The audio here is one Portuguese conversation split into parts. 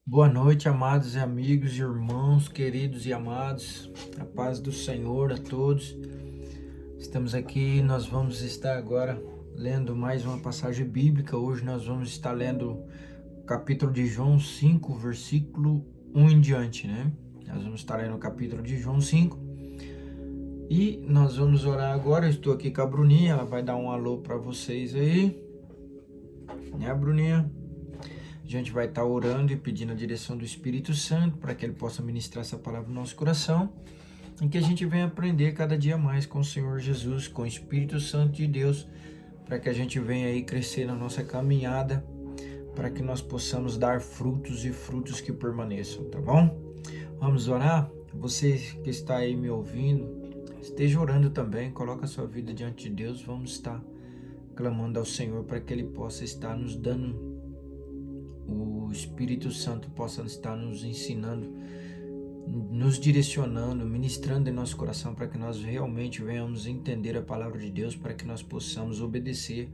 Boa noite, amados e amigos, irmãos, queridos e amados, a paz do Senhor a todos. Estamos aqui, nós vamos estar agora lendo mais uma passagem bíblica. Hoje nós vamos estar lendo o capítulo de João 5, versículo 1 em diante, né? Nós vamos estar lendo o capítulo de João 5 e nós vamos orar agora. Eu estou aqui com a Bruninha, ela vai dar um alô para vocês aí, né, Bruninha? A gente vai estar orando e pedindo a direção do Espírito Santo para que Ele possa ministrar essa palavra no nosso coração e que a gente venha aprender cada dia mais com o Senhor Jesus, com o Espírito Santo de Deus, para que a gente venha aí crescer na nossa caminhada, para que nós possamos dar frutos e frutos que permaneçam, tá bom? Vamos orar? Você que está aí me ouvindo, esteja orando também, coloca a sua vida diante de Deus, vamos estar clamando ao Senhor para que Ele possa estar nos dando, o Espírito Santo possa estar nos ensinando, nos direcionando, ministrando em nosso coração para que nós realmente venhamos entender a palavra de Deus, para que nós possamos obedecer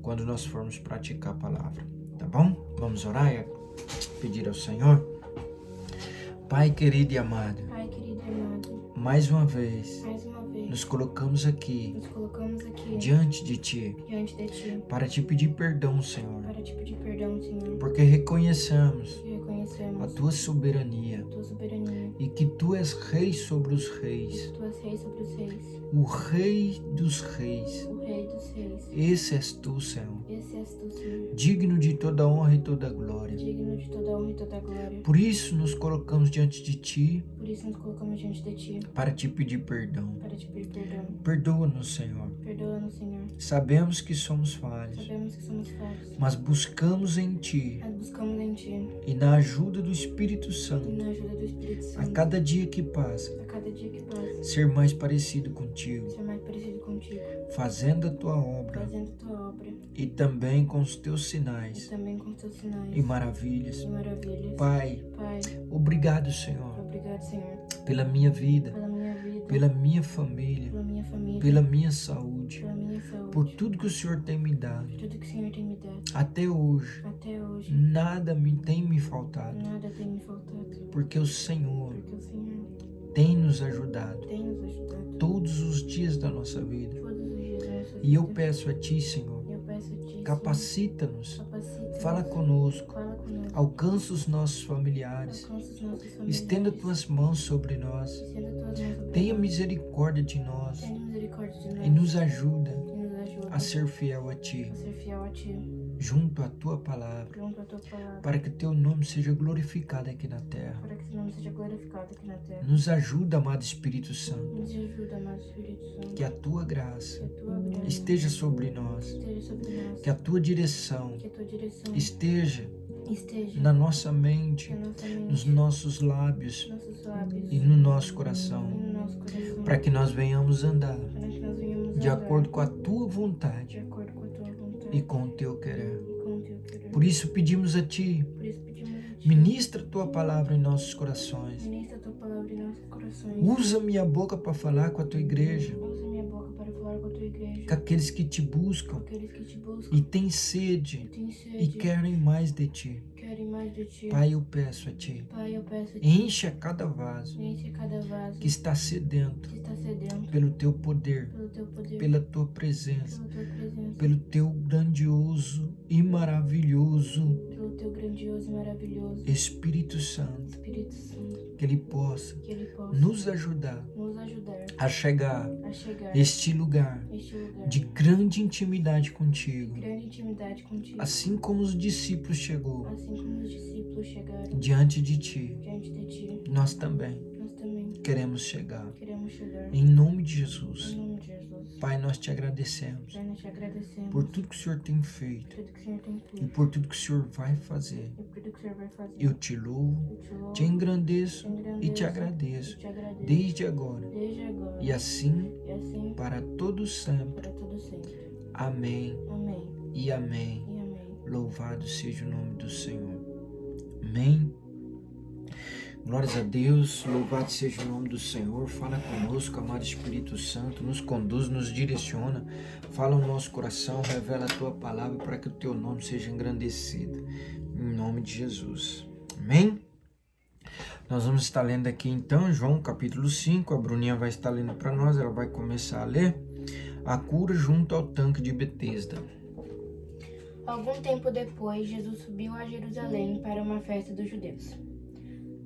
quando nós formos praticar a palavra, tá bom? Vamos orar e pedir ao Senhor. Pai querido e amado, mais uma vez nos colocamos aqui diante de Ti para Te pedir perdão, Senhor, porque reconhecemos a Tua soberania e que Tu és Rei sobre os reis, o Rei dos reis. Esse és Tu, Senhor, digno de toda honra e toda glória. Por isso nos colocamos diante de Ti para Te pedir perdão. Perdoa-nos, Senhor. Sabemos que somos falhos, mas buscamos em Ti e na ajuda do Espírito Santo, a cada dia que passa, ser mais parecido contigo, fazendo a Tua obra e também com os Teus sinais e maravilhas. Pai, obrigado, Senhor, pela minha vida, pela minha família, pela minha saúde, por tudo que o Senhor tem me dado. Até hoje, nada tem me faltado, porque o Senhor tem nos ajudado todos os dias da nossa vida. E eu peço a Ti, Senhor, capacita-nos, fala conosco, alcança os nossos familiares, estenda Tuas mãos sobre nós, tenha misericórdia de nós e nos ajuda a ser fiel a Ti, junto à Tua palavra, para que Teu nome seja glorificado aqui na terra. Nos ajuda, amado Espírito Santo, que a Tua graça esteja sobre nós, que a Tua direção esteja na nossa mente, nos nossos lábios e no nosso coração, para que nós venhamos andar de acordo com a Tua vontade e com o Teu querer. Por isso pedimos a Ti, ministra a Tua palavra em nossos corações. Usa minha boca para falar com a Tua igreja, com aqueles que Te buscam e têm sede e querem mais de Ti. Pai, eu peço a Ti, enche a cada vaso que está sedento pelo Teu poder, pela Tua presença, pelo Teu grandioso e maravilhoso Espírito Santo, que Ele possa nos ajudar a chegar a este lugar de grande intimidade contigo, assim como os discípulos chegou diante de Ti, nós também queremos chegar. Em nome de Jesus. Pai, nós Te agradecemos por tudo que o Senhor tem feito e por tudo que o Senhor vai fazer. Eu Te louvo, Te engrandeço e Te agradeço desde agora e assim para todos sempre. Amém e amém. Louvado seja o nome do Senhor. Amém. Glórias a Deus, louvado seja o nome do Senhor. Fala conosco, amado Espírito Santo, nos conduz, nos direciona, fala no nosso coração, revela a Tua palavra para que o Teu nome seja engrandecido, em nome de Jesus. Amém? Nós vamos estar lendo aqui então João capítulo 5, a Bruninha vai estar lendo para nós, ela vai começar a ler a cura junto ao tanque de Betesda. Algum tempo depois, Jesus subiu a Jerusalém para uma festa dos judeus.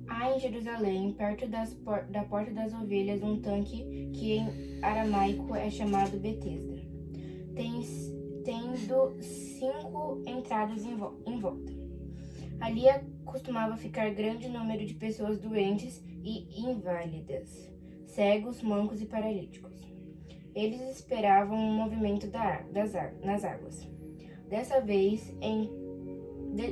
Há em Jerusalém, perto da Porta das Ovelhas, um tanque que em aramaico é chamado Betesda, tendo 5 entradas em volta. Ali costumava ficar grande número de pessoas doentes e inválidas, cegos, mancos e paralíticos. Eles esperavam o movimento nas águas. Dessa vez,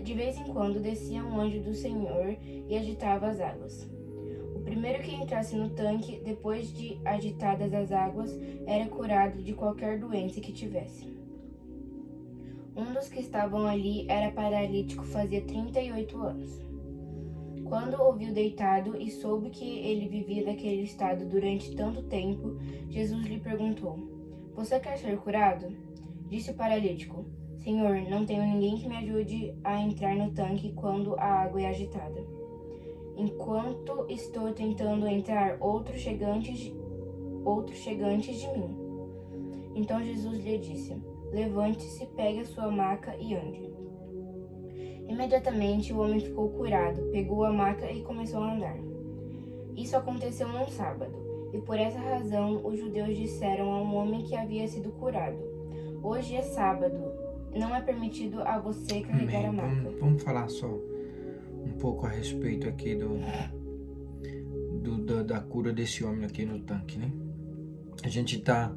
de vez em quando, descia um anjo do Senhor e agitava as águas. O primeiro que entrasse no tanque, depois de agitadas as águas, era curado de qualquer doença que tivesse. Um dos que estavam ali era paralítico, fazia 38 anos. Quando o viu deitado e soube que ele vivia daquele estado durante tanto tempo, Jesus lhe perguntou: "Você quer ser curado?" Disse o paralítico: "Senhor, não tenho ninguém que me ajude a entrar no tanque quando a água é agitada. Enquanto estou tentando entrar, outros chegantes de mim." Então Jesus lhe disse: "Levante-se, pegue a sua maca e ande." Imediatamente o homem ficou curado, pegou a maca e começou a andar. Isso aconteceu num sábado, e por essa razão os judeus disseram a um homem que havia sido curado: "Hoje é sábado, não é permitido a você carregar a maca." Vamos falar só um pouco a respeito aqui da cura desse homem aqui no tanque, né? A gente tá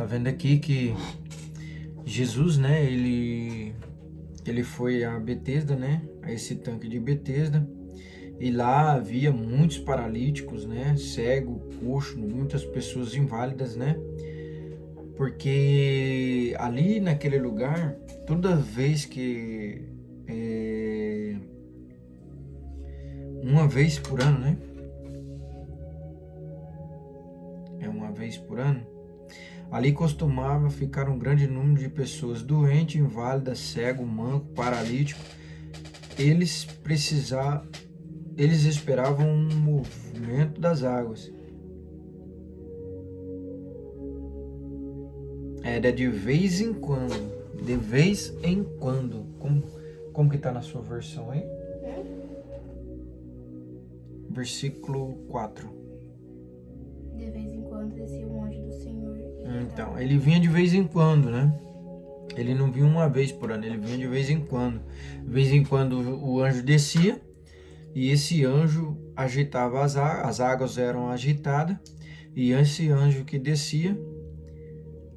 vendo aqui que Jesus, né, ele foi a Betesda, né, a esse tanque de Betesda, e lá havia muitos paralíticos, né, cego, coxo, muitas pessoas inválidas, né, porque ali naquele lugar, toda vez que uma vez por ano, né, uma vez por ano, ali costumava ficar um grande número de pessoas doentes, inválidas, cego, manco, paralítico. Eles esperavam um movimento das águas. Era de vez em quando. De vez em quando. Como que tá na sua versão aí? Versículo 4. De vez em quando descia um anjo do Senhor. Então, ele vinha de vez em quando, né? Ele não vinha uma vez por ano, ele vinha de vez em quando. De vez em quando o anjo descia e esse anjo agitava as águas eram agitadas, e esse anjo que descia,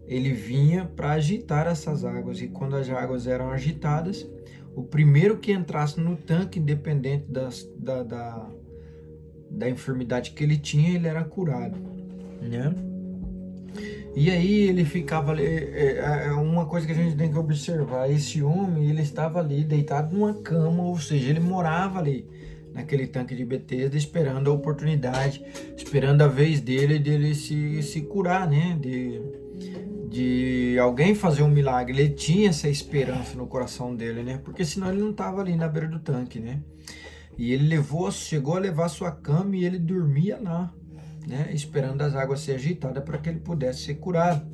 ele vinha para agitar essas águas, e quando as águas eram agitadas, o primeiro que entrasse no tanque, independente da enfermidade que ele tinha, ele era curado, né? E aí ele ficava ali, uma coisa que a gente tem que observar, esse homem, ele estava ali deitado numa cama, ou seja, ele morava ali naquele tanque de Betesda, esperando a oportunidade, esperando a vez dele se curar, né, de alguém fazer um milagre. Ele tinha essa esperança no coração dele, né, porque senão ele não estava ali na beira do tanque, né, e ele chegou a levar sua cama e ele dormia lá, né, esperando as águas ser agitadas para que ele pudesse ser curado.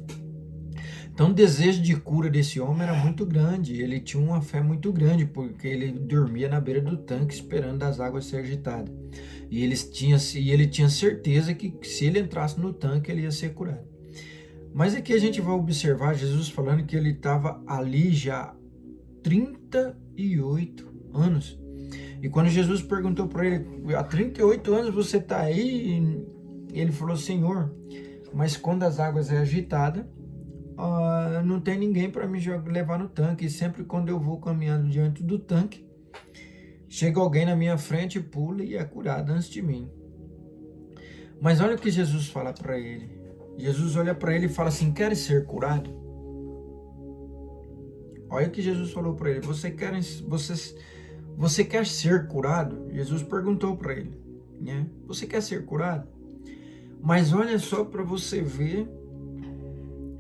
Então o desejo de cura desse homem era muito grande, ele tinha uma fé muito grande, porque ele dormia na beira do tanque esperando as águas ser agitadas. E ele tinha certeza que se ele entrasse no tanque ele ia ser curado. Mas aqui a gente vai observar Jesus falando que ele estava ali já há 38 anos. E quando Jesus perguntou para ele: "Há 38 anos você está aí?" Ele falou: "Senhor, mas quando as águas é agitada, não tem ninguém para me levar no tanque. E sempre quando eu vou caminhando diante do tanque, chega alguém na minha frente, pula e é curado antes de mim." Mas olha o que Jesus fala para ele. Jesus olha para ele e fala assim: "Queres ser curado?" Olha o que Jesus falou para ele: Você quer ser curado?" Jesus perguntou para ele, né? Você quer ser curado? Mas olha só para você ver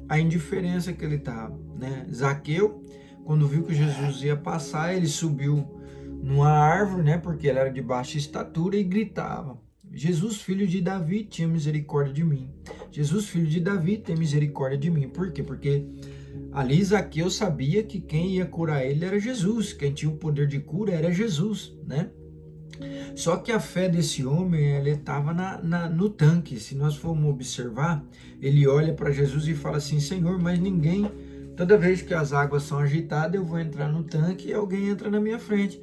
a indiferença que ele estava, né? Zaqueu, quando viu que Jesus ia passar, ele subiu numa árvore, né? Porque ele era de baixa estatura e gritava: Jesus, filho de Davi, tenha misericórdia de mim. Jesus, filho de Davi, tenha misericórdia de mim. Por quê? Porque ali Zaqueu sabia que quem ia curar ele era Jesus, quem tinha o poder de cura era Jesus, né? Só que a fé desse homem, ele estava no tanque. Se nós formos observar, ele olha para Jesus e fala assim: Senhor, mas ninguém, toda vez que as águas são agitadas, eu vou entrar no tanque e alguém entra na minha frente.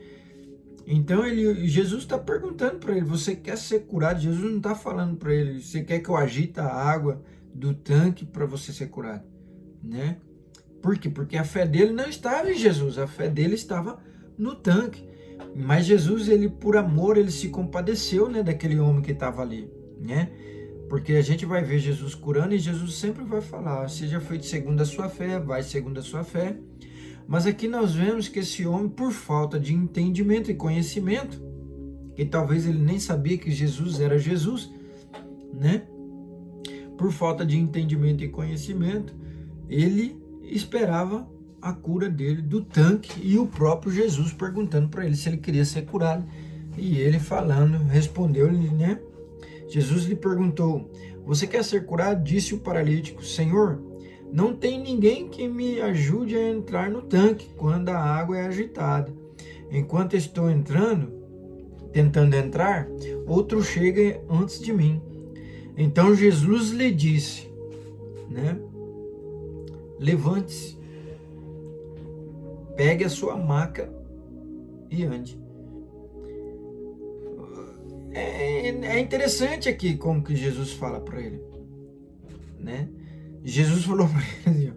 Então Jesus está perguntando para ele: você quer ser curado? Jesus não está falando para ele: você quer que eu agite a água do tanque para você ser curado, né? Por quê? Porque a fé dele não estava em Jesus, a fé dele estava no tanque. Mas Jesus, ele por amor, ele se compadeceu, né, daquele homem que estava ali, né? Porque a gente vai ver Jesus curando e Jesus sempre vai falar: seja feito segundo a sua fé, vai segundo a sua fé. Mas aqui nós vemos que esse homem, por falta de entendimento e conhecimento, que talvez ele nem sabia que Jesus era Jesus, né? Por falta de entendimento e conhecimento, ele esperava a cura dele do tanque e o próprio Jesus perguntando para ele se ele queria ser curado. E ele falando, respondeu-lhe, né? Jesus lhe perguntou: você quer ser curado? Disse o paralítico: Senhor, não tem ninguém que me ajude a entrar no tanque quando a água é agitada. Enquanto estou tentando entrar, outro chega antes de mim. Então Jesus lhe disse, né? Levante-se, pegue a sua maca e ande. É interessante aqui como que Jesus fala para ele, né? Jesus falou para ele,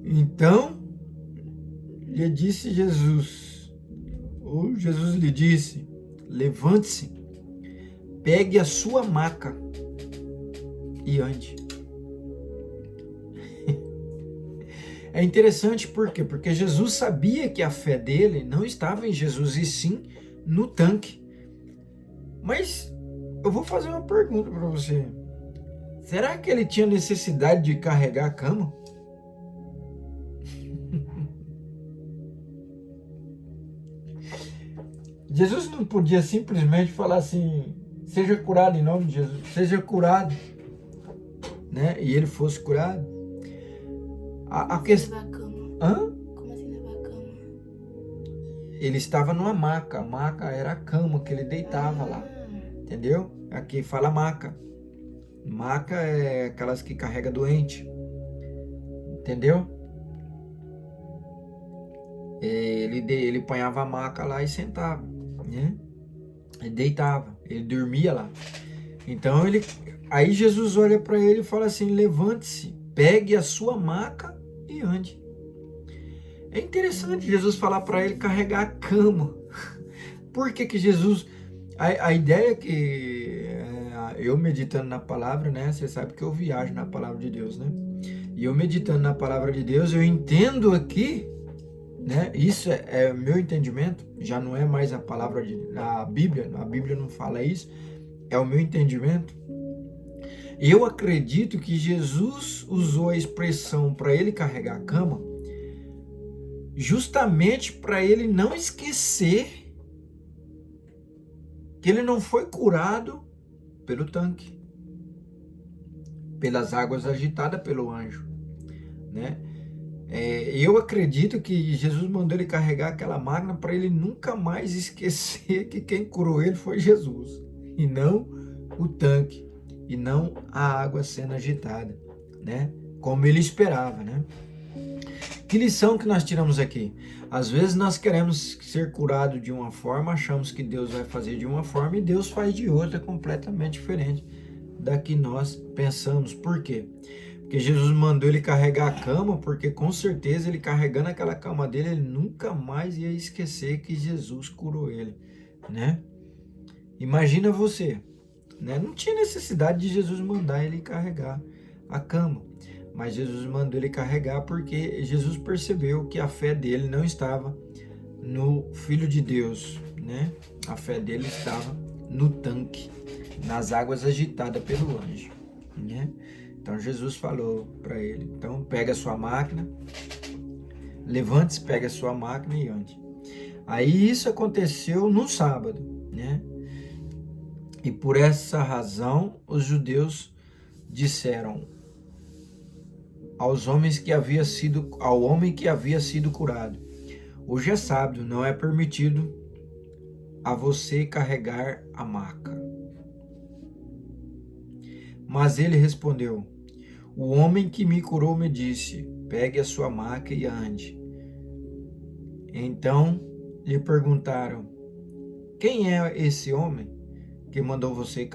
então lhe disse Jesus, ou Jesus lhe disse: levante-se, pegue a sua maca e ande. É interessante por quê? Porque Jesus sabia que a fé dele não estava em Jesus, e sim no tanque. Mas eu vou fazer uma pergunta para você. Será que ele tinha necessidade de carregar a cama? Jesus não podia simplesmente falar assim: seja curado em nome de Jesus, seja curado, né? E ele fosse curado. A questão... Hã? Como assim levar a cama? Ele estava numa maca. A maca era a cama que ele deitava lá. Entendeu? Aqui fala maca. Maca é aquelas que carrega doente. Entendeu? Ele ponhava a maca lá e sentava, né? Ele deitava, ele dormia lá. Então aí Jesus olha para ele e fala assim: levante-se, pegue a sua maca e ande. É interessante Jesus falar para ele carregar a cama. Por que Jesus... A ideia é que eu meditando na palavra, né? Você sabe que eu viajo na palavra de Deus, né? E eu meditando na palavra de Deus, eu entendo aqui, né? Isso é meu entendimento, já não é mais a palavra a Bíblia não fala isso, é o meu entendimento. Eu acredito que Jesus usou a expressão para ele carregar a cama justamente para ele não esquecer que ele não foi curado pelo tanque, pelas águas agitadas pelo anjo, né? Eu acredito que Jesus mandou ele carregar aquela máquina para ele nunca mais esquecer que quem curou ele foi Jesus, e não o tanque, e não a água sendo agitada, né? Como ele esperava, né? Que lição que nós tiramos aqui? Às vezes nós queremos ser curados de uma forma, achamos que Deus vai fazer de uma forma e Deus faz de outra completamente diferente da que nós pensamos. Por quê? Porque Jesus mandou ele carregar a cama, porque com certeza ele carregando aquela cama dele, ele nunca mais ia esquecer que Jesus curou ele, né? Imagina você, né? Não tinha necessidade de Jesus mandar ele carregar a cama, mas Jesus mandou ele carregar porque Jesus percebeu que a fé dele não estava no Filho de Deus, né? A fé dele estava no tanque, nas águas agitadas pelo anjo, né? Então Jesus falou para ele: então pega a sua máquina, levante-se, pega a sua máquina e ande. Aí isso aconteceu no sábado, né? E por essa razão os judeus disseram ao homem que havia sido curado: hoje é sábado, não é permitido a você carregar a maca. Mas ele respondeu: o homem que me curou me disse: pegue a sua maca e ande. Então lhe perguntaram: quem é esse homem que mandou você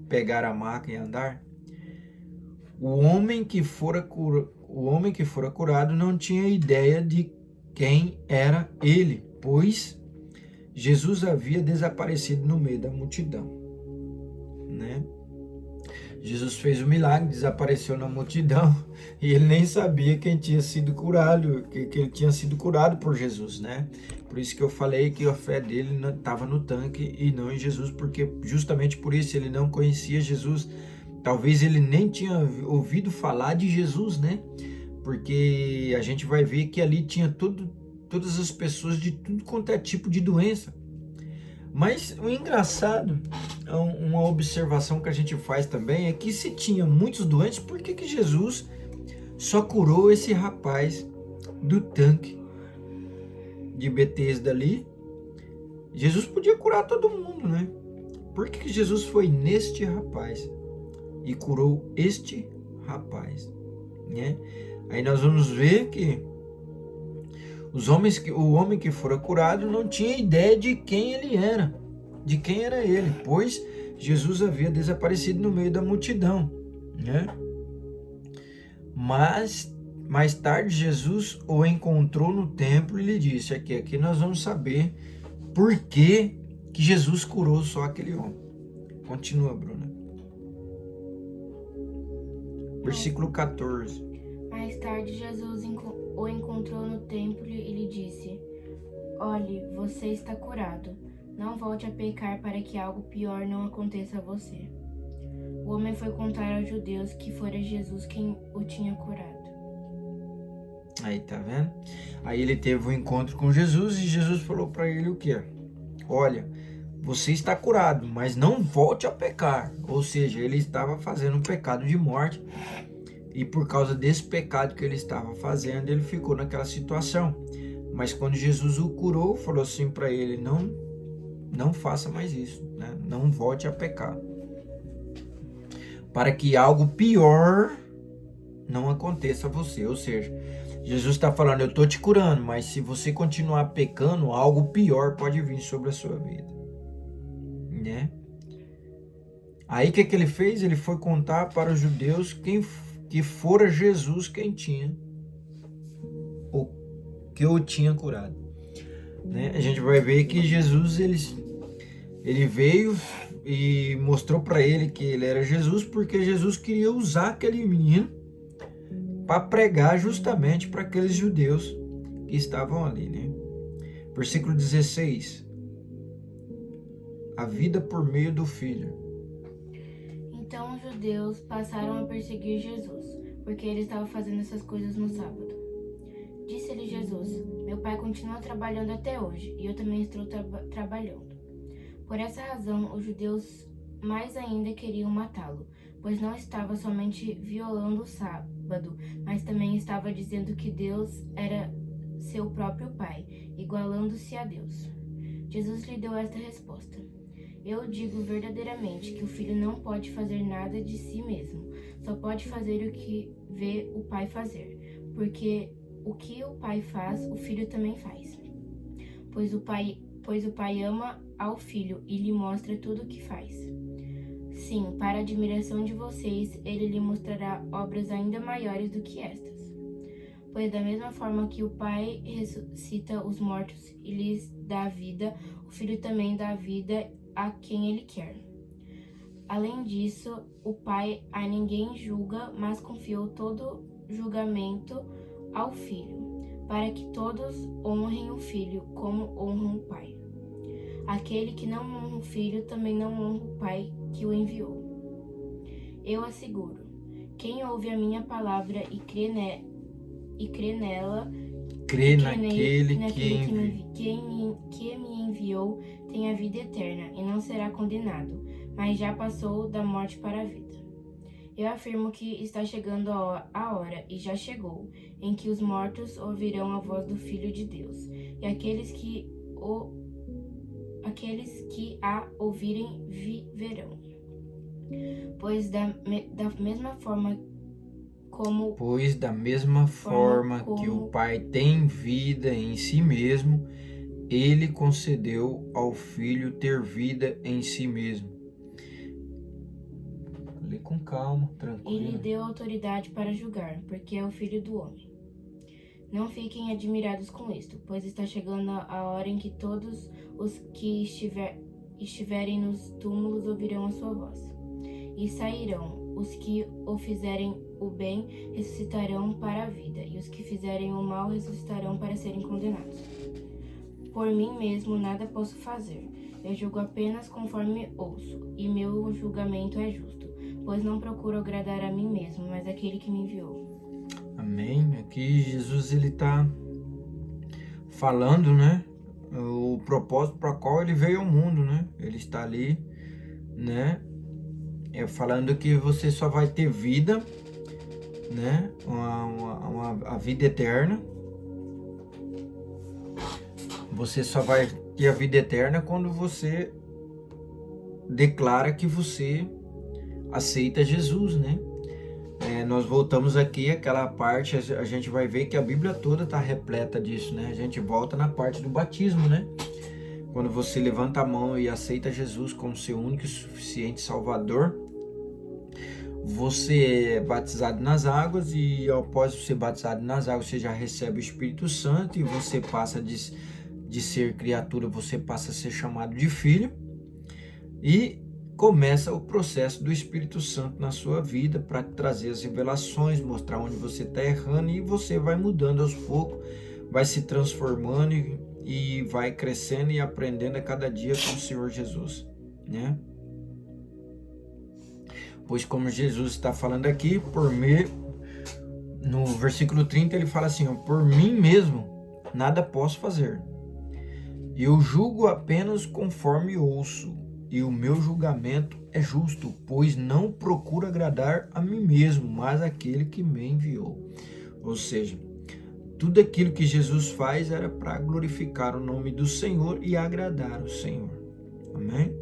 pegar a maca e andar? O homem que fora curado não tinha ideia de quem era ele, pois Jesus havia desaparecido no meio da multidão, né? Jesus fez o milagre, desapareceu na multidão e ele nem sabia quem tinha sido curado, que ele tinha sido curado por Jesus, né? Por isso que eu falei que a fé dele estava no tanque e não em Jesus, porque justamente por isso ele não conhecia Jesus. Talvez ele nem tinha ouvido falar de Jesus, né? Porque a gente vai ver que ali tinha todas as pessoas de tudo quanto é tipo de doença. Mas o engraçado, uma observação que a gente faz também, é que se tinha muitos doentes, por que Jesus só curou esse rapaz do tanque de Betesda ali? Jesus podia curar todo mundo, né? Por que Jesus foi neste rapaz e curou este rapaz, né? Aí nós vamos ver que o homem que fora curado não tinha ideia de quem ele era, de quem era ele, pois Jesus havia desaparecido no meio da multidão, né? Mas mais tarde Jesus o encontrou no templo e lhe disse: aqui nós vamos saber por que Jesus curou só aquele homem. Continua, Bruna. Versículo 14. Mais tarde, Jesus o encontrou no templo e lhe disse: olhe, você está curado. Não volte a pecar para que algo pior não aconteça a você. O homem foi contar aos judeus que fora Jesus quem o tinha curado. Aí, tá vendo? Aí ele teve um encontro com Jesus e Jesus falou para ele o quê? Olha, você está curado, mas não volte a pecar. Ou seja, ele estava fazendo um pecado de morte. E por causa desse pecado que ele estava fazendo, ele ficou naquela situação. Mas quando Jesus o curou, falou assim para ele: não faça mais isso, né? Não volte a pecar, para que algo pior não aconteça a você. Ou seja, Jesus está falando: eu estou te curando, mas se você continuar pecando, algo pior pode vir sobre a sua vida, né? Aí o que ele fez? Ele foi contar para os judeus que fora Jesus quem tinha, ou que o tinha curado, né? A gente vai ver que Jesus ele veio e mostrou para ele que ele era Jesus, porque Jesus queria usar aquele menino para pregar justamente para aqueles judeus que estavam ali, né? Versículo 16. A vida por meio do Filho. Então os judeus passaram a perseguir Jesus, porque ele estava fazendo essas coisas no sábado. Disse-lhe Jesus: meu pai continua trabalhando até hoje, e eu também estou trabalhando. Por essa razão, os judeus mais ainda queriam matá-lo, pois não estava somente violando o sábado, mas também estava dizendo que Deus era seu próprio pai, igualando-se a Deus. Jesus lhe deu esta resposta: eu digo verdadeiramente que o filho não pode fazer nada de si mesmo, só pode fazer o que vê o pai fazer, porque o que o pai faz, o filho também faz. Pois o pai ama ao filho e lhe mostra tudo o que faz. Sim, para a admiração de vocês, ele lhe mostrará obras ainda maiores do que estas. Pois da mesma forma que o pai ressuscita os mortos e lhes dá vida, o filho também dá vida a quem ele quer. Além disso, o pai a ninguém julga, mas confiou todo julgamento ao filho, para que todos honrem o filho como honram o pai. Aquele que não honra o filho também não honra o pai que o enviou. Eu asseguro, quem ouve a minha palavra e crê crê naquele que me enviou tem a vida eterna e não será condenado, mas já passou da morte para a vida. Eu afirmo que está chegando a hora, e já chegou, em que os mortos ouvirão a voz do Filho de Deus, e aqueles que a ouvirem viverão. Pois da mesma forma que o Pai tem vida em si mesmo, ele concedeu ao Filho ter vida em si mesmo. Lê com calma, tranquilo. E lhe deu autoridade para julgar, porque é o Filho do Homem. Não fiquem admirados com isto, pois está chegando a hora em que todos os que estiverem nos túmulos ouvirão a sua voz. E sairão. Os que o fizerem o bem ressuscitarão para a vida, e os que fizerem o mal ressuscitarão para serem condenados. Por mim mesmo nada posso fazer. Eu julgo apenas conforme ouço, e meu julgamento é justo, pois não procuro agradar a mim mesmo, mas aquele que me enviou. Amém. Aqui Jesus ele está falando, né, o propósito para qual ele veio ao mundo, né? Ele está ali, né, falando que você só vai ter vida, né, a vida eterna. Você só vai ter a vida eterna quando você declara que você aceita Jesus, né? Nós voltamos aqui àquela parte, a gente vai ver que a Bíblia toda está repleta disso, né? A gente volta na parte do batismo, né? Quando você levanta a mão e aceita Jesus como seu único e suficiente Salvador, você é batizado nas águas, e após ser batizado nas águas, você já recebe o Espírito Santo, e você passa de ser criatura, você passa a ser chamado de filho, e começa o processo do Espírito Santo na sua vida para trazer as revelações, mostrar onde você está errando, e você vai mudando aos poucos, vai se transformando e vai crescendo e aprendendo a cada dia com o Senhor Jesus, né? Pois como Jesus está falando aqui, no versículo 30 ele fala assim, por mim mesmo nada posso fazer. Eu julgo apenas conforme ouço, e o meu julgamento é justo, pois não procuro agradar a mim mesmo, mas aquele que me enviou. Ou seja, tudo aquilo que Jesus faz era para glorificar o nome do Senhor e agradar o Senhor. Amém?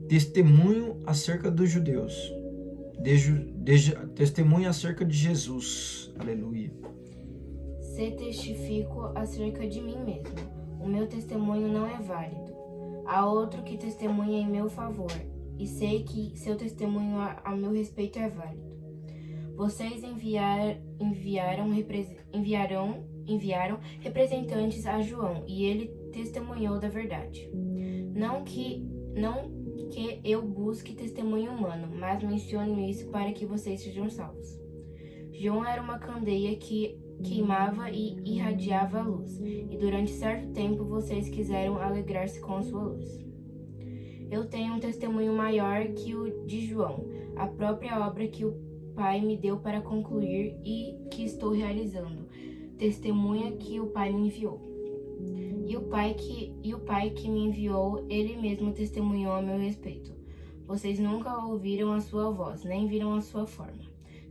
Testemunho acerca dos judeus. Testemunho acerca de Jesus. Aleluia. Se testifico acerca de mim mesmo, o meu testemunho não é válido. Há outro que testemunha em meu favor, e sei que seu testemunho a meu respeito é válido. Vocês enviaram representantes a João, e ele testemunhou da verdade. Não que eu busque testemunho humano, mas menciono isso para que vocês sejam salvos. João era uma candeia que queimava e irradiava a luz, e durante certo tempo vocês quiseram alegrar-se com a sua luz. Eu tenho um testemunho maior que o de João, a própria obra que o Pai me deu para concluir e que estou realizando, testemunha que o Pai me enviou. E o Pai que me enviou, ele mesmo testemunhou a meu respeito. Vocês nunca ouviram a sua voz, nem viram a sua forma,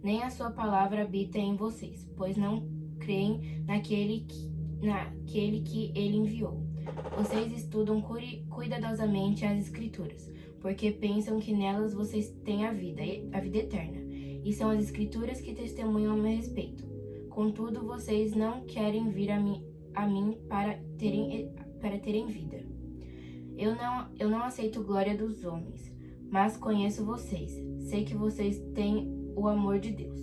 nem a sua palavra habita em vocês, pois não creem naquele que ele enviou. Vocês estudam cuidadosamente as Escrituras, porque pensam que nelas vocês têm a vida eterna, e são as Escrituras que testemunham a meu respeito. Contudo, vocês não querem vir a mim para terem vida. Eu não aceito glória dos homens, mas conheço vocês. Sei que vocês têm o amor de Deus.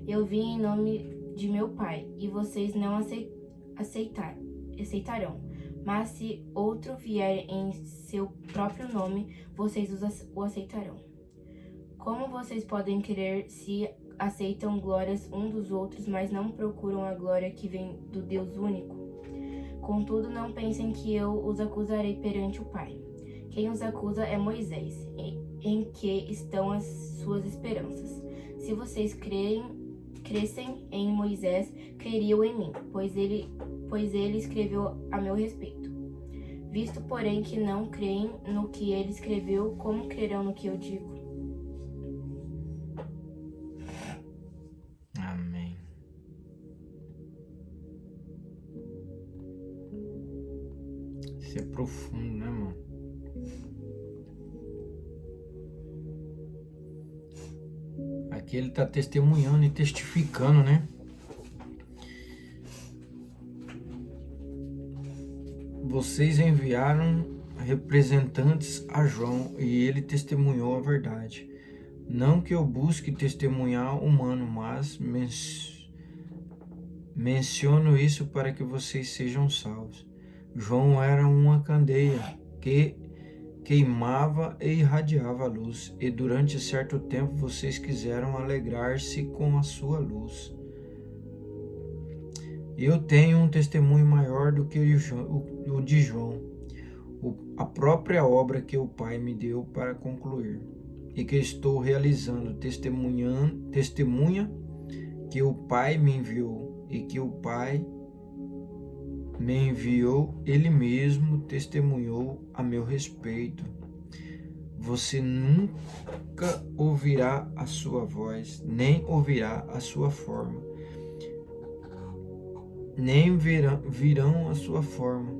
Eu vim em nome de meu Pai, e vocês não aceitarão. Mas se outro vier em seu próprio nome, vocês o aceitarão. Como vocês podem crer se aceitam glórias uns dos outros, mas não procuram a glória que vem do Deus único? Contudo, não pensem que eu os acusarei perante o Pai. Quem os acusa é Moisés, em que estão as suas esperanças. Se vocês creem crescem em Moisés creriam em mim, pois ele escreveu a meu respeito. Visto, porém, que não creem no que ele escreveu, como crerão no que eu digo? Amém. Isso é profundo, né, irmão? Aqui ele está testemunhando e testificando, né? Vocês enviaram representantes a João e ele testemunhou a verdade. Não que eu busque testemunhar humano, mas menciono isso para que vocês sejam salvos. João era uma candeia que queimava e irradiava a luz, e durante certo tempo vocês quiseram alegrar-se com a sua luz. Eu tenho um testemunho maior do que o de João, a própria obra que o Pai me deu para concluir, e que estou realizando, testemunha que o Pai me enviou, e que o Pai me enviou, ele mesmo testemunhou a meu respeito. Você nunca ouvirá a sua voz, nem ouvirá a sua forma, nem virão a sua forma.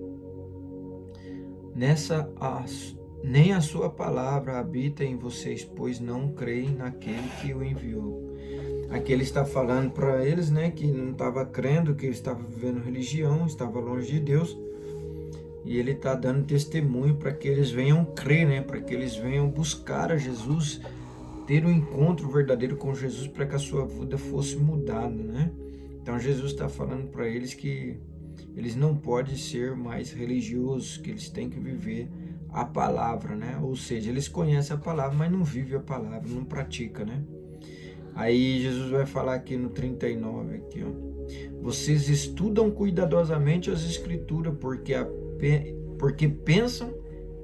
Nem a sua palavra habita em vocês, pois não creem naquele que o enviou. Aqui ele está falando para eles, né, que não estava crendo, que estava vivendo religião, estava longe de Deus. E ele está dando testemunho para que eles venham crer, né, para que eles venham buscar a Jesus, ter um encontro verdadeiro com Jesus, para que a sua vida fosse mudada, né? Então Jesus está falando para eles que eles não podem ser mais religiosos, que eles têm que viver a palavra, né? Ou seja, eles conhecem a palavra, mas não vivem a palavra, não praticam, né? Aí Jesus vai falar aqui no 39, aqui, ó. Vocês estudam cuidadosamente as Escrituras, porque pensam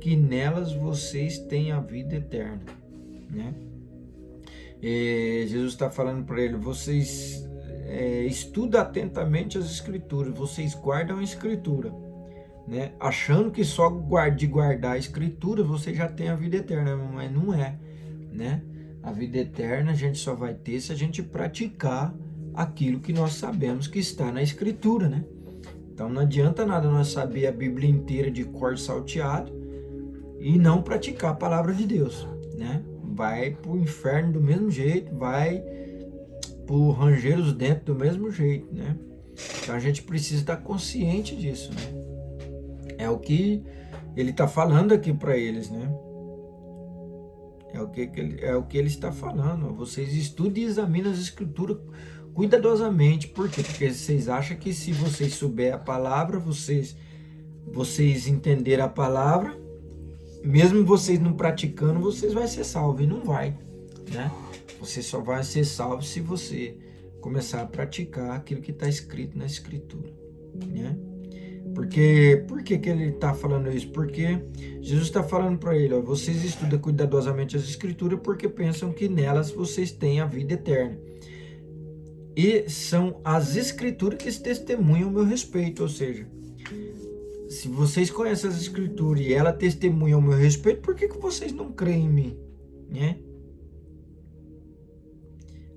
que nelas vocês têm a vida eterna, né? E Jesus está falando para ele, vocês estudam atentamente as Escrituras, vocês guardam a Escritura, né? Achando que só de guardar a Escritura você já tem a vida eterna, mas não é, né? A vida eterna a gente só vai ter se a gente praticar aquilo que nós sabemos que está na Escritura, né? Então não adianta nada nós saber a Bíblia inteira de cor salteado e não praticar a palavra de Deus, né? Vai pro inferno do mesmo jeito, vai pro ranger os dentes do mesmo jeito, né? Então a gente precisa estar consciente disso, né? É o que ele está falando aqui para eles, né? É o que ele está falando. Vocês estudem e examinem as Escrituras cuidadosamente. Por quê? Porque vocês acham que se vocês souberem a palavra, vocês entenderem a palavra, mesmo vocês não praticando, vocês vão ser salvos. E não vai, né? Você só vai ser salvo se você começar a praticar aquilo que está escrito na Escritura, né? Por que ele está falando isso? Porque Jesus está falando para ele, ó, vocês estudam cuidadosamente as Escrituras porque pensam que nelas vocês têm a vida eterna. E são as Escrituras que testemunham o meu respeito, ou seja, se vocês conhecem as Escrituras e ela testemunha o meu respeito, por que vocês não creem em mim, né?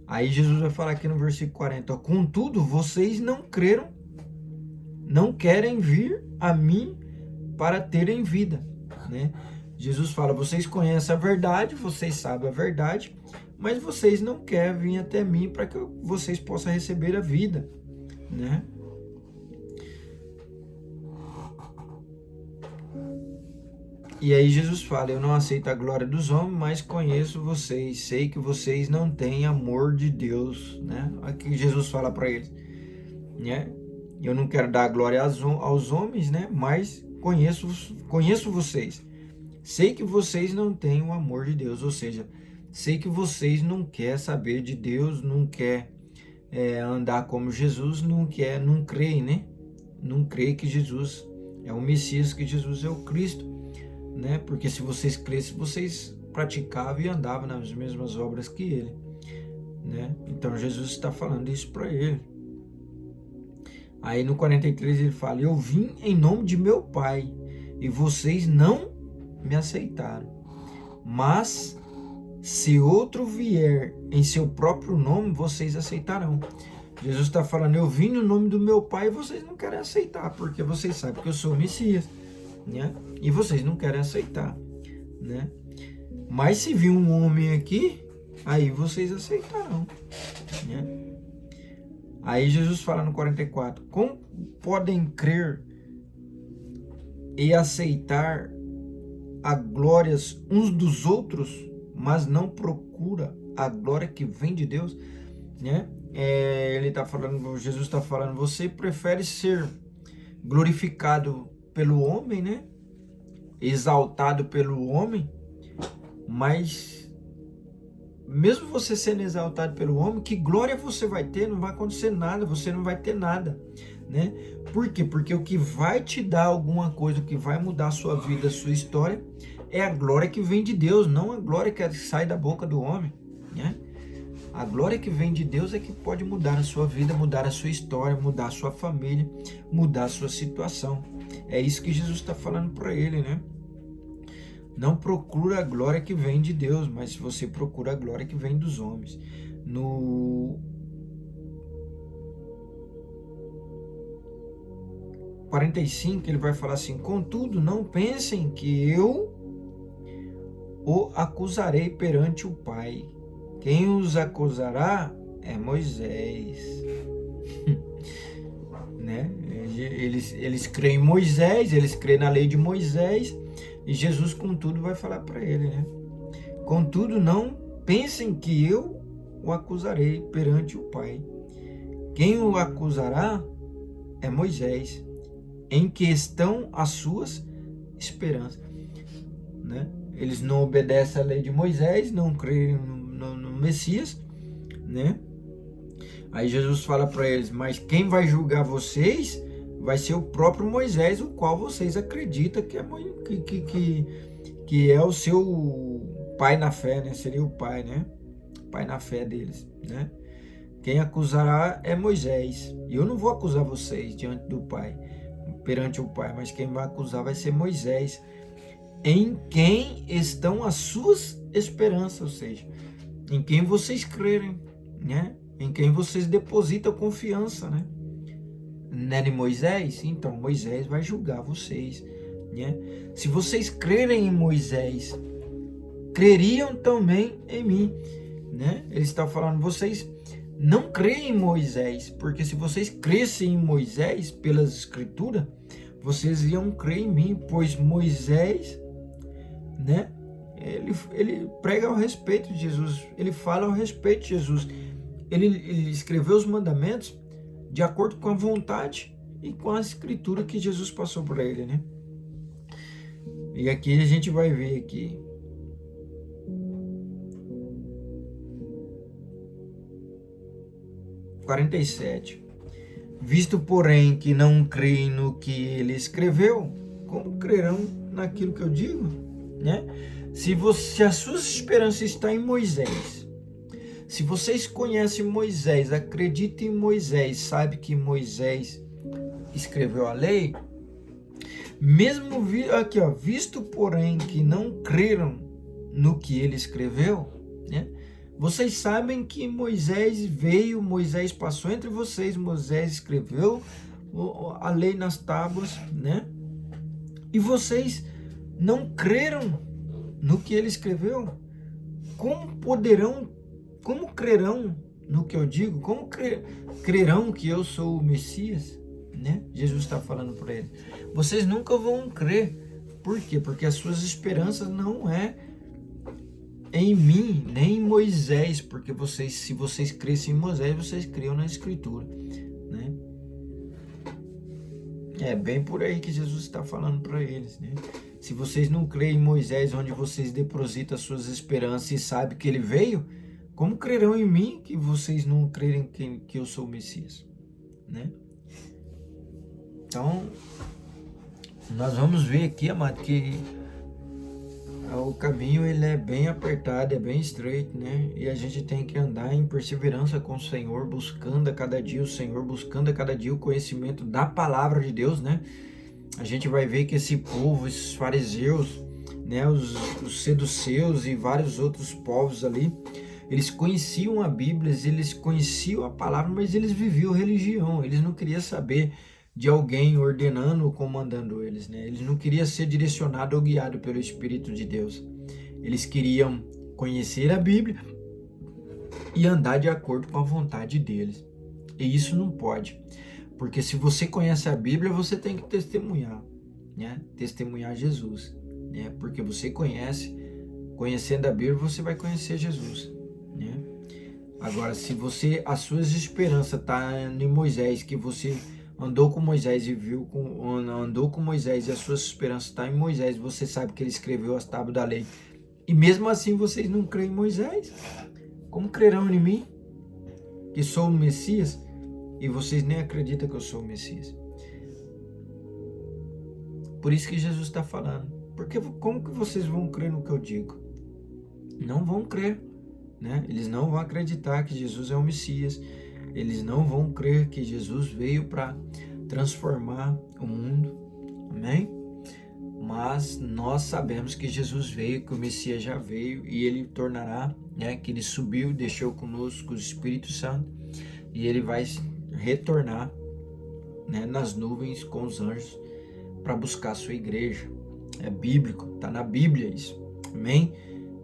Aí Jesus vai falar aqui no versículo 40, ó, contudo, vocês não creram, não querem vir a mim para terem vida, né? Jesus fala, vocês conhecem a verdade, vocês sabem a verdade, mas vocês não querem vir até mim para que vocês possam receber a vida, né? E aí Jesus fala, eu não aceito a glória dos homens, mas conheço vocês, sei que vocês não têm amor de Deus, né? Aqui Jesus fala para eles, né? Eu não quero dar glória aos homens, né? Mas conheço vocês. Sei que vocês não têm o amor de Deus, ou seja, sei que vocês não querem saber de Deus, não querem andar como Jesus, não creem, né? Não creem que Jesus é o Messias, que Jesus é o Cristo, né? Porque se vocês crescem, vocês praticavam e andavam nas mesmas obras que ele. né? Então Jesus está falando isso para ele. Aí no 43 ele fala: eu vim em nome de meu Pai e vocês não me aceitaram. Mas se outro vier em seu próprio nome, vocês aceitarão. Jesus está falando: eu vim no nome do meu Pai e vocês não querem aceitar, porque vocês sabem que eu sou o Messias, né? E vocês não querem aceitar, né? Mas se vir um homem aqui, aí vocês aceitarão, né? Aí Jesus fala no 44: como podem crer e aceitar a glórias uns dos outros, mas não procura a glória que vem de Deus, né? Ele está falando, Jesus está falando: você prefere ser glorificado pelo homem, né? Exaltado pelo homem, mas mesmo você sendo exaltado pelo homem, que glória você vai ter? Não vai acontecer nada, você não vai ter nada, né? Por quê? Porque o que vai te dar alguma coisa, o que vai mudar a sua vida, a sua história, é a glória que vem de Deus, não a glória que sai da boca do homem, né? A glória que vem de Deus é que pode mudar a sua vida, mudar a sua história, mudar a sua família, mudar a sua situação. É isso que Jesus está falando para ele, né? Não procura a glória que vem de Deus, mas você procura a glória que vem dos homens. No 45 ele vai falar assim: contudo, não pensem que eu o acusarei perante o Pai. Quem os acusará é Moisés. Né? Eles creem em Moisés, eles creem na lei de Moisés, e Jesus, contudo, vai falar para ele, né? Contudo, não pensem que eu o acusarei perante o Pai. Quem o acusará é Moisés, em que estão as suas esperanças, né? Eles não obedecem à lei de Moisés, não creem no Messias, né? Aí Jesus fala para eles: mas quem vai julgar vocês vai ser o próprio Moisés, o qual vocês acreditam que é o seu pai na fé, né? Seria o pai, né? Pai na fé deles, né? Quem acusará é Moisés. E eu não vou acusar vocês diante do Pai, perante o Pai, mas quem vai acusar vai ser Moisés, em quem estão as suas esperanças, ou seja, em quem vocês crerem, né? Em quem vocês depositam confiança, né? Não é em Moisés? Então Moisés vai julgar vocês, né? Se vocês crerem em Moisés, creriam também em mim, né? Ele está falando: vocês não creem em Moisés, porque se vocês crescem em Moisés pelas escrituras, vocês iam crer em mim, pois Moisés, né? Ele prega ao respeito de Jesus, ele fala ao respeito de Jesus, ele escreveu os mandamentos de acordo com a vontade e com a escritura que Jesus passou para ele, né? E aqui a gente vai ver aqui. (47) 47. Visto, porém, que não creem no que ele escreveu, como crerão naquilo que eu digo, né? Se a sua esperança está em Moisés, se vocês conhecem Moisés, acreditam em Moisés, sabe que Moisés escreveu a lei, mesmo aqui, ó, visto, porém, que não creram no que ele escreveu, né? Vocês sabem que Moisés veio, Moisés passou entre vocês, Moisés escreveu a lei nas tábuas, né? E vocês não creram no que ele escreveu? Como crerão no que eu digo? Como crerão que eu sou o Messias, né? Jesus está falando para ele. Vocês nunca vão crer. Por quê? Porque as suas esperanças não é em mim, nem em Moisés, porque se vocês crescem em Moisés, vocês criam na Escritura, né? É bem por aí que Jesus está falando para eles, né? Se vocês não creem em Moisés, onde vocês depositam as suas esperanças e sabem que ele veio, como crerão em mim que vocês não crerem que eu sou o Messias, né? Então, nós vamos ver aqui, amado, que O caminho ele é bem apertado, é bem estreito, né? E a gente tem que andar em perseverança com o Senhor, buscando a cada dia o Senhor, buscando a cada dia o conhecimento da palavra de Deus, né? A gente vai ver que esse povo, esses fariseus, né, os seduceus e vários outros povos ali, eles conheciam a Bíblia, eles conheciam a palavra, mas eles viviam religião, eles não queriam saber de alguém ordenando ou comandando eles, né? Eles não queriam ser direcionado ou guiado pelo Espírito de Deus. Eles queriam conhecer a Bíblia e andar de acordo com a vontade deles. E isso não pode, porque se você conhece a Bíblia, você tem que testemunhar, né? Testemunhar Jesus, né? Porque você conhecendo a Bíblia, você vai conhecer Jesus, né? Agora, se as suas esperanças tá em Moisés, que você andou com Moisés e andou com Moisés e as suas esperanças estão em Moisés, você sabe que ele escreveu as tábuas da lei, e mesmo assim vocês não creem em Moisés, como crerão em mim, que sou o Messias, e vocês nem acreditam que eu sou o Messias? Por isso que Jesus está falando, porque como que vocês vão crer no que eu digo? Não vão crer, né? Eles não vão acreditar que Jesus é o Messias, eles não vão crer que Jesus veio para transformar o mundo, amém? Mas nós sabemos que Jesus veio, que o Messias já veio e ele tornará, né? Que ele subiu, deixou conosco o Espírito Santo e ele vai retornar, né? Nas nuvens com os anjos para buscar a sua igreja. É bíblico, está na Bíblia isso, amém?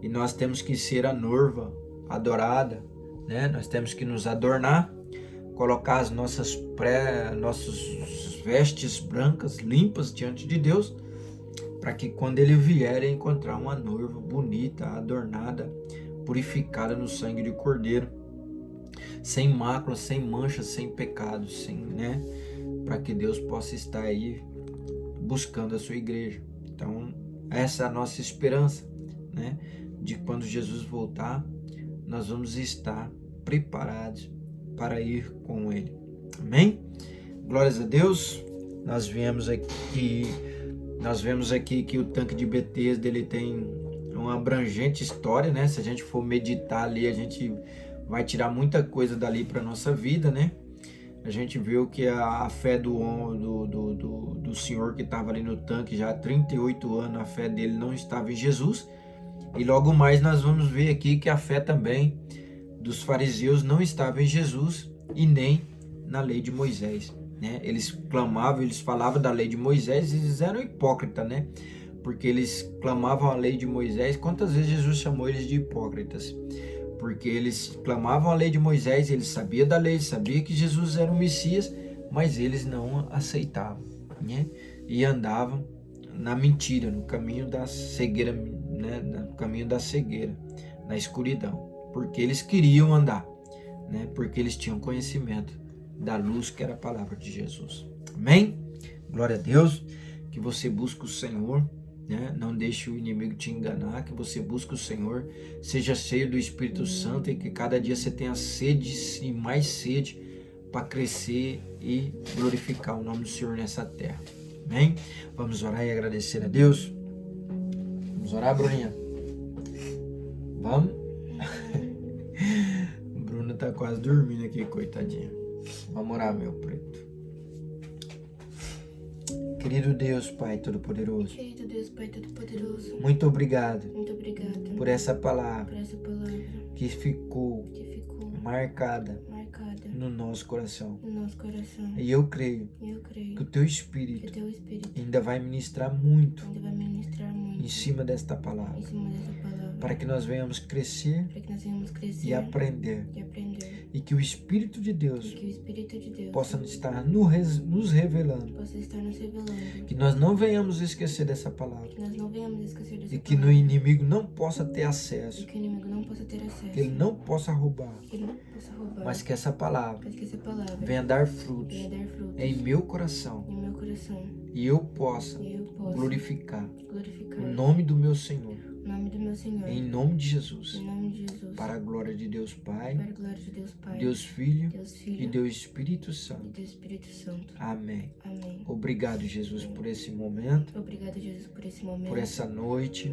E nós temos que ser a noiva adorada, né? Nós temos que nos adornar, colocar as nossas vestes brancas, limpas diante de Deus, para que quando ele vier encontrar uma noiva bonita, adornada, purificada no sangue de Cordeiro, sem mácula, sem mancha, sem pecado, né? Para que Deus possa estar aí buscando a sua igreja. Então, essa é a nossa esperança, né? De quando Jesus voltar, nós vamos estar preparados para ir com ele. Amém? Glórias a Deus. Nós vemos aqui que o tanque de Betesda ele tem uma abrangente história, né? Se a gente for meditar ali, a gente vai tirar muita coisa dali para nossa vida, né? A gente viu que a fé do senhor que estava ali no tanque já há 38 anos, a fé dele não estava em Jesus. E logo mais nós vamos ver aqui que a fé também dos fariseus não estava em Jesus e nem na lei de Moisés, né? Eles clamavam, eles falavam da lei de Moisés e eles eram hipócritas, né? Porque eles clamavam a lei de Moisés. Quantas vezes Jesus chamou eles de hipócritas? Porque eles clamavam a lei de Moisés, eles sabiam da lei, sabiam que Jesus era o Messias, mas eles não aceitavam, né? E andavam na mentira, no caminho da cegueira, né? No caminho da cegueira, na escuridão, porque eles queriam andar, né? Porque eles tinham conhecimento da luz que era a palavra de Jesus. Amém? Glória a Deus, que você busque o Senhor, né? Não deixe o inimigo te enganar, que você busque o Senhor, seja cheio do Espírito Santo e que cada dia você tenha sede e mais sede para crescer e glorificar o nome do Senhor nessa terra. Amém? Vamos orar e agradecer a Deus. Vamos orar, Bruninha? Vamos? Bruna tá quase dormindo aqui, coitadinha. Vamos orar, meu preto. Querido Deus, Pai Todo-Poderoso. Querido Deus, Pai Todo-Poderoso. Muito obrigado. Muito obrigada por essa palavra. Por essa palavra. Que ficou marcada no nosso coração. E eu creio que o Teu Espírito ainda vai ministrar muito em cima desta palavra. Para que nós venhamos crescer e aprender. E que o Espírito de Deus possa estar nos revelando. Que nós não venhamos esquecer dessa palavra. E que o inimigo não possa ter acesso. Que ele não possa roubar. Mas que essa palavra venha dar frutos em meu coração. E eu possa glorificar o nome do meu Senhor. Em nome de Jesus. Para a glória de Deus Pai, Deus Filho e Deus Espírito Santo. Amém. Obrigado, Jesus, por esse momento, Obrigado, Jesus, por esse momento, por essa noite,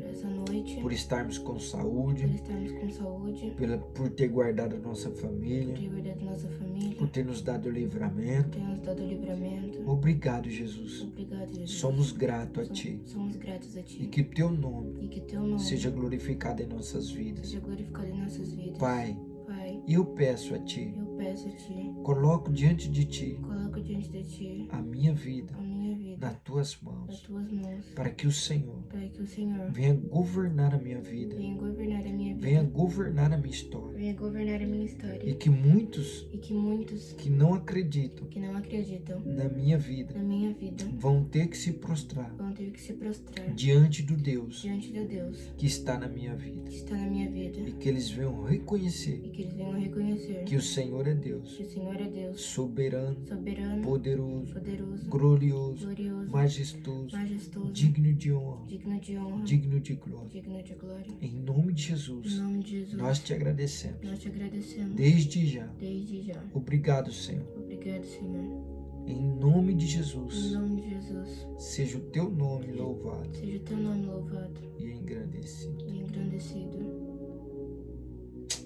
por estarmos com saúde, estarmos com saúde, por ter guardado a nossa por família, ter guardado nossa família, por ter nos dado livramento. por ter nos dado livramento. Obrigado, Jesus. Obrigado, Jesus. Somos gratos a Ti. Somos gratos a Ti. E que Teu nome E que Teu nome seja glorificado em nossas vidas. seja glorificado em nossas vidas. Pai, Pai, eu peço a Ti, eu peço a Ti, coloco diante de Ti coloco diante de Ti a minha vida a minha vida nas Tuas nas mãos, Tuas mãos, para que o Senhor para que o Senhor venha governar a minha vida, venha governar a minha venha vida, governar a minha história, venha governar a minha história. e que muitos E que muitos que não acreditam que não acreditam na minha vida na minha vida vão ter que se prostrar vão ter que se prostrar diante do Deus diante de Deus que está na minha vida, que está na minha vida, e que eles venham reconhecer e que eles venham reconhecer que o Senhor é Deus, que o Senhor é Deus, soberano, soberano, poderoso, poderoso, glorioso, glorioso, majestoso, majestoso, digno de honra, digno de honra, digno de glória. digno de glória. Em nome de Em Jesus, nome de Jesus, nós te agradecemos. nós te agradecemos Desde já. desde já. Obrigado, Senhor. Obrigado, Senhor. Em nome de Em Jesus, nome de Jesus, seja o teu nome louvado seja o teu nome louvado e engrandecido. e engrandecido,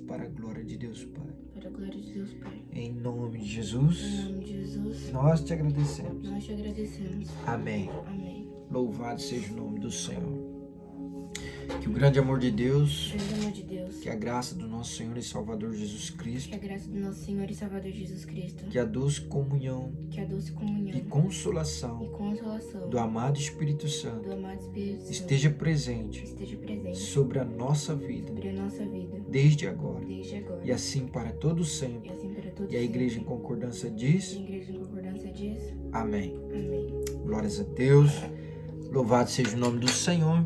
Para a glória de Deus, Pai. para a glória de Deus, Pai. Em nome de Em Jesus, nome de Jesus, nós te agradecemos. nós te agradecemos. Amém. Amém. Louvado seja o nome do Senhor. Que o grande amor de Deus, Grande amor de Deus, que a graça do nosso Senhor e Salvador Jesus que Cristo, a graça do nosso Senhor e Salvador Jesus Cristo, que a doce comunhão que a doce comunhão e e consolação consolação do amado Espírito Santo do amado Espírito Santo esteja presente esteja presente sobre a nossa vida, sobre a nossa vida, desde agora, desde agora, e assim para todo e sempre. assim para todos E a igreja em sempre. concordância E a diz: igreja em concordância diz, Amém. amém. Glórias a Deus. Louvado seja o nome do Senhor.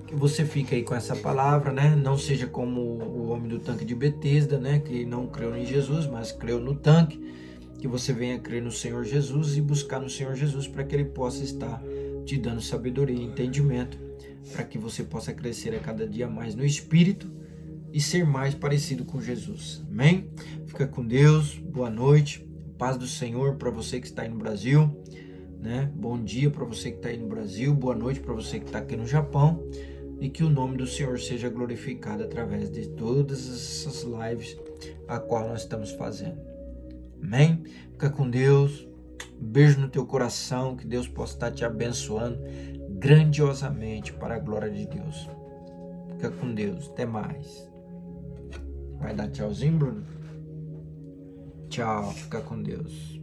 Que você fique aí com essa palavra, né? Não seja como o homem do tanque de Betesda, né? Que não creu em Jesus, mas creu no tanque. Que você venha crer no Senhor Jesus e buscar no Senhor Jesus para que Ele possa estar te dando sabedoria e entendimento, para que você possa crescer a cada dia mais no Espírito e ser mais parecido com Jesus. Amém? Fica com Deus. Boa noite. Paz do Senhor para você que está aí no Brasil. Né? Bom dia para você que está aí no Brasil, boa noite para você que está aqui no Japão, e que o nome do Senhor seja glorificado através de todas essas lives a qual nós estamos fazendo. Amém? Fica com Deus, um beijo no teu coração, que Deus possa estar te abençoando grandiosamente para a glória de Deus. Fica com Deus, até mais. Vai dar tchauzinho, Bruno? Tchau, fica com Deus.